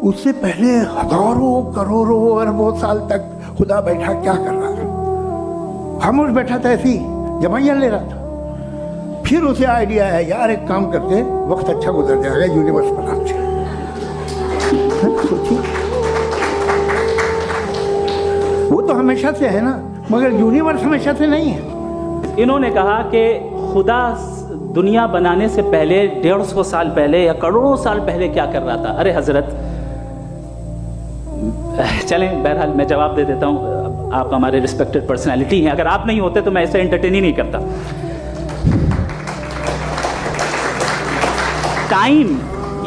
उससे पहले हजारों करोड़ों अरबों साल तक खुदा बैठा क्या कर रहा था? खामोश बैठा था, ऐसी जमाइयाँ ले रहा था। फिर उसे आइडिया है, यार एक काम करते, वक्त अच्छा गुजर जाएगा, यूनिवर्स बनाते हैं। सोचिए, वो तो हमेशा से है ना, मगर यूनिवर्स हमेशा से नहीं है। इन्होंने कहा कि खुदा दुनिया बनाने से पहले 150 साल पहले या करोड़ों साल पहले क्या कर रहा था? अरे हजरत, चलें, बहरहाल मैं जवाब दे देता हूँ। आप हमारे रिस्पेक्टेड पर्सनालिटी हैं, अगर आप नहीं होते तो मैं ऐसे एंटरटेन ही नहीं करता। टाइम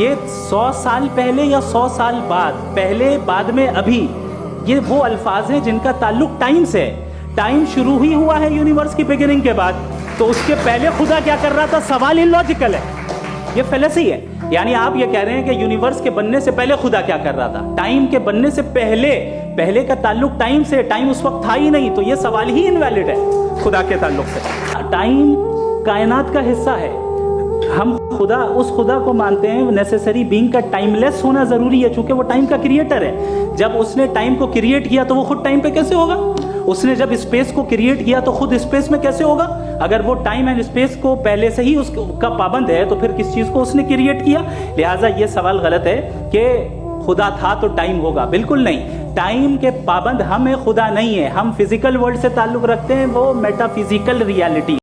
ये 100 साल पहले या 100 साल बाद, पहले बाद में अभी, ये वो अल्फाज हैं जिनका ताल्लुक टाइम से है। टाइम शुरू ही हुआ है यूनिवर्स की बिगिनिंग के बाद, तो उसके पहले खुदा क्या कर रहा था? सवाल इलॉजिकल है, ये फेलेसी है। यानी आप ये कह रहे हैं कि यूनिवर्स के बनने से पहले खुदा क्या कर रहा था? टाइम के बनने से पहले, पहले का ताल्लुक टाइम से, टाइम उस वक्त था ही नहीं, तो ये सवाल ही इनवैलिड है खुदा के ताल्लुक से। टाइम कायनात का हिस्सा है, हम खुदा, उस खुदा को मानते हैं नेसेसरी बीइंग का टाइमलेस होना जरूरी है, चूंकि वो टाइम का क्रिएटर है। जब उसने टाइम को क्रिएट किया तो वो खुद टाइम पे कैसे होगा? उसने जब स्पेस को क्रिएट किया तो खुद स्पेस में कैसे होगा? अगर वो टाइम एंड स्पेस को पहले से ही उसका पाबंद है तो फिर किस चीज को उसने क्रिएट किया? लिहाजा ये सवाल गलत है कि खुदा था तो टाइम होगा, बिल्कुल नहीं। टाइम के पाबंद हम है, खुदा नहीं है। हम फिजिकल वर्ल्ड से ताल्लुक रखते हैं, वो मेटाफिजिकल रियलिटी।